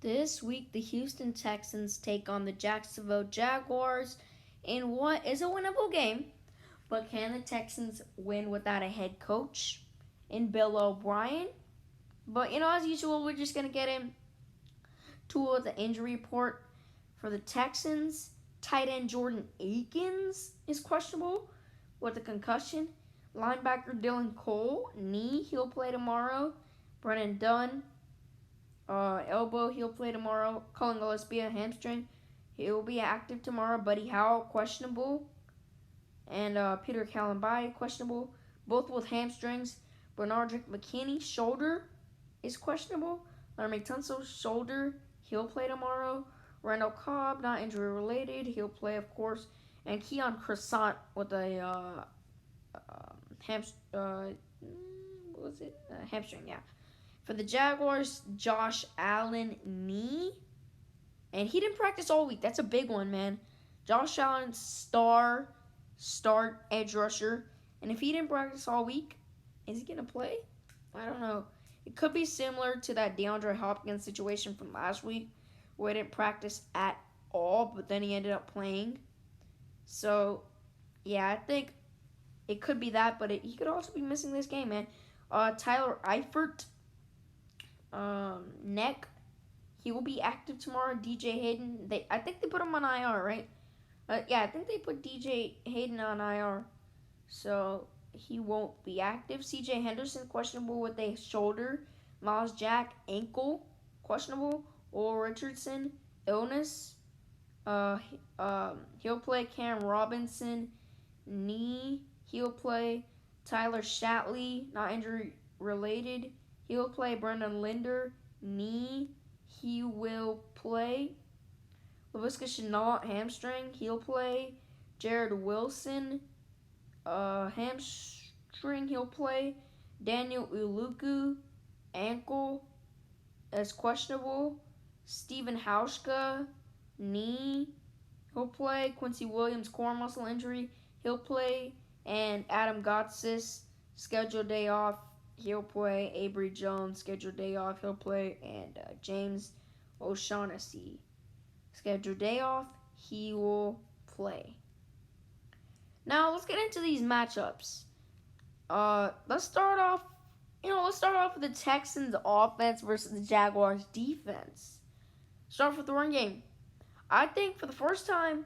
This week, the Houston Texans take on the Jacksonville Jaguars in what is a winnable game. But can the Texans win without a head coach in Bill O'Brien? But as usual, we're just gonna get into the injury report for the Texans. Tight end Jordan Akins is questionable with a concussion. Linebacker Dylan Cole, knee, he'll play tomorrow. Brennan Dunn, elbow, he'll play tomorrow. Cullen Gillespie, hamstring, he'll be active tomorrow. Buddy Howell, questionable. And Peter Kalambai, questionable. Both with hamstrings. Bernardrick McKinney, shoulder, is questionable. Larry Tunsil, shoulder, he'll play tomorrow. Randall Cobb, not injury related, he'll play, of course. And Keon Croissant with a hamstring, yeah. For the Jaguars, Josh Allen, knee. And he didn't practice all week. That's a big one, man. Josh Allen, start edge rusher. And if he didn't practice all week, is he going to play? I don't know. It could be similar to that DeAndre Hopkins situation from last week where he didn't practice at all, but then he ended up playing. So, yeah, I think it could be that, but he could also be missing this game, man. Tyler Eifert, neck. He will be active tomorrow. DJ Hayden, I think they put him on IR, right? Yeah, I think they put DJ Hayden on IR. So he won't be active. CJ Henderson, questionable with a shoulder. Miles Jack, ankle, questionable. Will Richardson, illness. He'll play. Cam Robinson, knee, he'll play. Tyler Shatley, not injury related, he'll play. Brendan Linder, knee, he will play. Laviska Shenault, hamstring, he'll play. Jared Wilson, hamstring, he'll play. Daniel Uluku, ankle, is questionable. Stephen Hauschka, knee, he'll play. Quincy Williams, core muscle injury, he'll play. And Adam Gotsis, scheduled day off, he'll play. Avery Jones, scheduled day off, he'll play. And James O'Shaughnessy, scheduled day off, he will play. Now let's get into these matchups. Let's start off with the Texans offense versus the Jaguars defense. Start with the run game. I think for the first time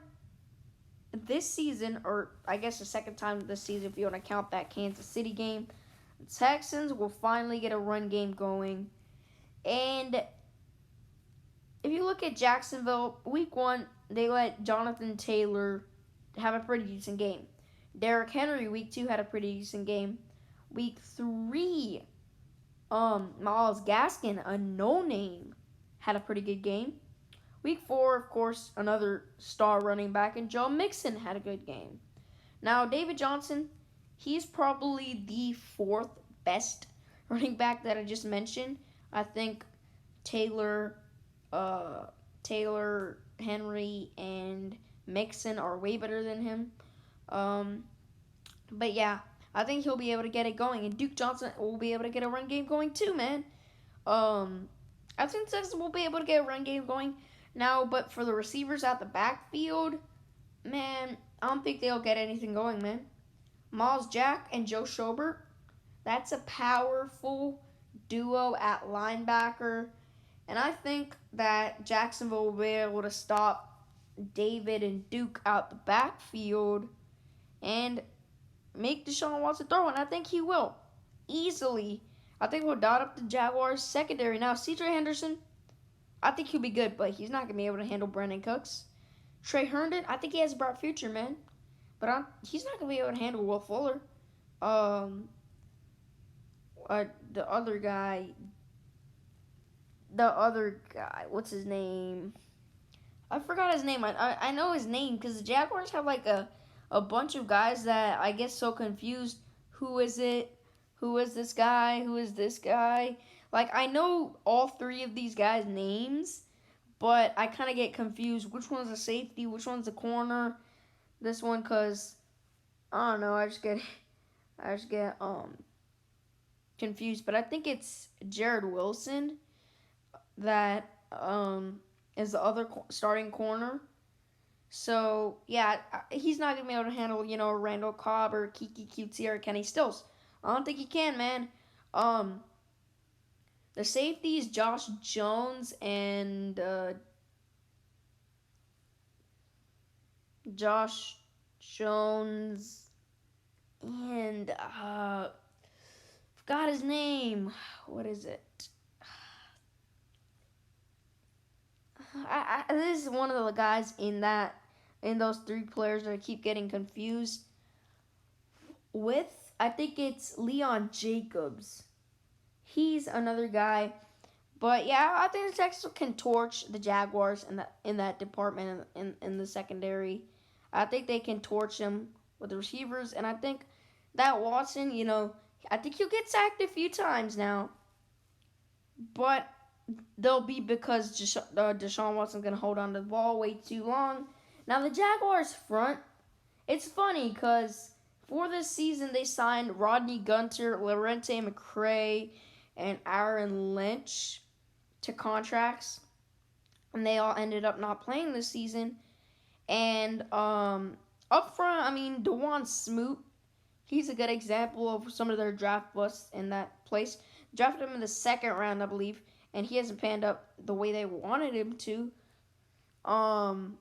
this season, or I guess the second time this season if you want to count that Kansas City game, the Texans will finally get a run game going. And if you look at Jacksonville, week 1, they let Jonathan Taylor have a pretty decent game. Derrick Henry, week 2, had a pretty decent game. Week 3, Myles Gaskin, a no-name, had a pretty good game. Week 4, of course, another star running back, and Joe Mixon had a good game. Now, David Johnson, he's probably the 4th best running back that I just mentioned. I think Taylor, Henry, and Mixon are way better than him. But yeah, I think he'll be able to get it going, and Duke Johnson will be able to get a run game going too, man. I think Texas will be able to get a run game going now, but for the receivers out the backfield, man, I don't think they'll get anything going, man. Miles Jack and Joe Schobert, that's a powerful duo at linebacker, and I think that Jacksonville will be able to stop David and Duke out the backfield and make Deshaun Watson throw, and I think he will easily. I think we'll dot up the Jaguars secondary. Now, C.J. Henderson, I think he'll be good, but he's not going to be able to handle Brandon Cooks. Trey Herndon, I think he has a bright future, man. But he's not going to be able to handle Will Fuller. The other guy, what's his name? I forgot his name. I know his name because the Jaguars have like a bunch of guys that I get so confused. Who is it? Who is this guy? Who is this guy? Like, I know all 3 of these guys' names, but I kind of get confused. Which one's a safety? Which one's a corner? This one, because, I don't know, I just get confused. But I think it's Jared Wilson that is the other starting corner. So yeah, he's not gonna be able to handle Randall Cobb or Kiki Cutesy or Kenny Stills. I don't think he can, man. Um, the safeties, Josh Jones and Josh Jones and forgot his name. What is it? This is one of the guys in those three players that I keep getting confused with. I think it's Leon Jacobs. He's another guy. But yeah, I think the Texans can torch the Jaguars in that department in the secondary. I think they can torch them with the receivers, and I think that Watson, I think he'll get sacked a few times now, but they'll be because Deshaun Watson's gonna hold on to the ball way too long. Now the Jaguars front, it's funny because for this season they signed Rodney Gunter, Lorente McCray, and Aaron Lynch to contracts, and they all ended up not playing this season. And up front, I mean, Dewan Smoot, he's a good example of some of their draft busts in that place. Drafted him in the second round, I believe, and he hasn't panned up the way they wanted him to. Um,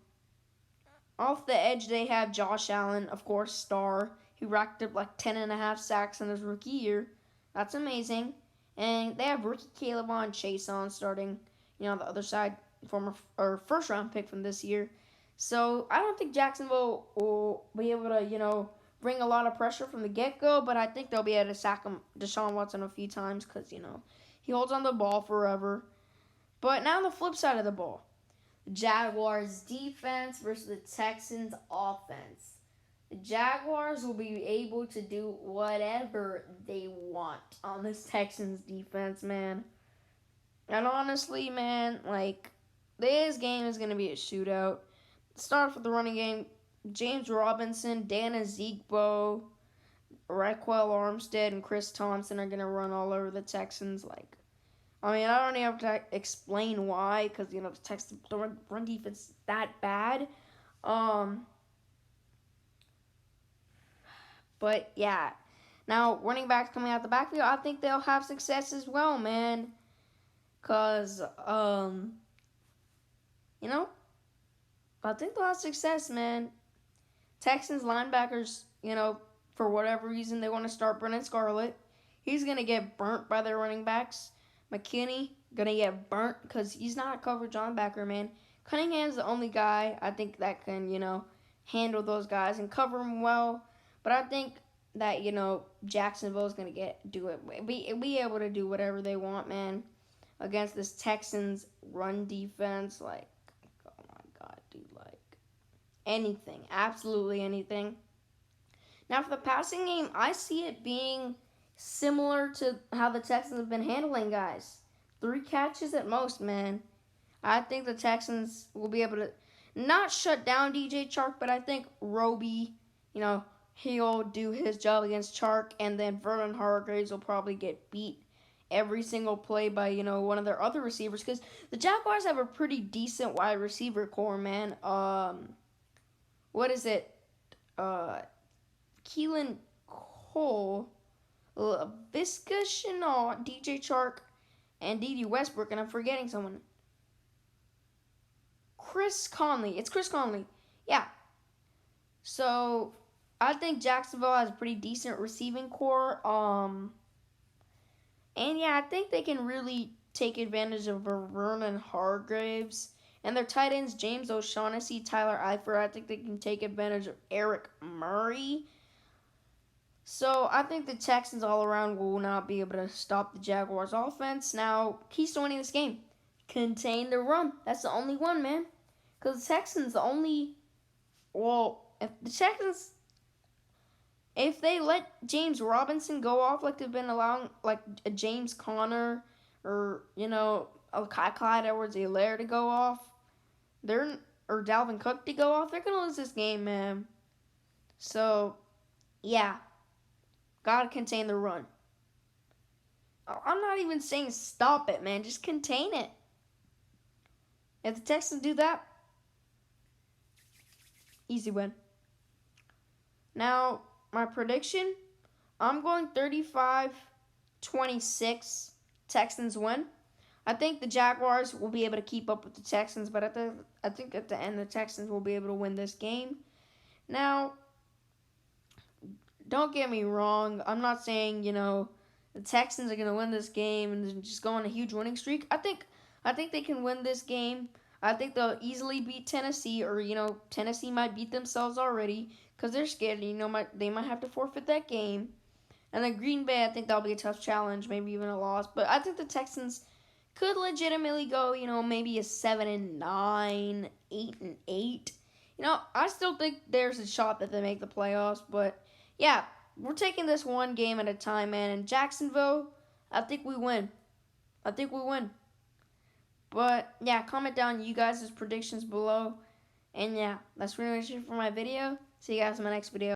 Off the edge, they have Josh Allen, of course, star. He racked up like 10.5 sacks in his rookie year. That's amazing. And they have rookie Caleb Chase on starting, on the other side, former or first round pick from this year. So I don't think Jacksonville will be able to, bring a lot of pressure from the get go, but I think they'll be able to sack Deshaun Watson a few times because, he holds on the ball forever. But now on the flip side of the ball, Jaguars defense versus the Texans offense. The Jaguars will be able to do whatever they want on this Texans defense, man. And honestly, man, this game is going to be a shootout. Start with the running game. James Robinson, Dana Zegbo, Raquel Armstead, and Chris Thompson are going to run all over the Texans. I don't even have to explain why, because, the Texans run defense is that bad. But, yeah. Now, running backs coming out the backfield, I think they'll have success as well, man. Because, I think they'll have success, man. Texans linebackers, for whatever reason, they want to start Brennan Scarlett. He's going to get burnt by their running backs. McKinney, going to get burnt because he's not a coverage linebacker, man. Cunningham's the only guy I think that can, handle those guys and cover them well. But I think that, Jacksonville's going to be able to do whatever they want, man, against this Texans run defense. Oh my God, dude, anything, absolutely anything. Now, for the passing game, I see it being similar to how the Texans have been handling guys. 3 catches at most, man. I think the Texans will be able to not shut down DJ Chark, but I think Roby, he'll do his job against Chark, and then Vernon Hargreaves will probably get beat every single play by, one of their other receivers, because the Jaguars have a pretty decent wide receiver core, man. What is it? Keelan Cole, Visca Chenault, DJ Chark, and D.D. Westbrook, and I'm forgetting someone. Chris Conley. It's Chris Conley. Yeah. So, I think Jacksonville has a pretty decent receiving core. And yeah, I think they can really take advantage of Vernon Hargreaves. And their tight ends, James O'Shaughnessy, Tyler Eifert, I think they can take advantage of Eric Murray. So I think the Texans all around will not be able to stop the Jaguars offense. Now, keys to winning this game. Contain the run. That's the only one, man. Because the Texans if they let James Robinson go off like they've been allowing, like a James Conner or, a Clyde Edwards-Helaire to go off, or Dalvin Cook to go off, they're going to lose this game, man. So, yeah. Gotta contain the run. I'm not even saying stop it, man. Just contain it. If the Texans do that, easy win. Now, my prediction, I'm going 35-26 Texans win. I think the Jaguars will be able to keep up with the Texans, but I think at the end the Texans will be able to win this game. Now, don't get me wrong. I'm not saying, the Texans are going to win this game and just go on a huge winning streak. I think they can win this game. I think they'll easily beat Tennessee, or Tennessee might beat themselves already because they're scared. They might have to forfeit that game. And then Green Bay, I think that'll be a tough challenge, maybe even a loss. But I think the Texans could legitimately go, maybe a 7-9, 8-8. I still think there's a shot that they make the playoffs. But yeah, we're taking this one game at a time, man. In Jacksonville, I think we win. But yeah, comment down you guys' predictions below. And yeah, that's pretty much it for my video. See you guys in my next video.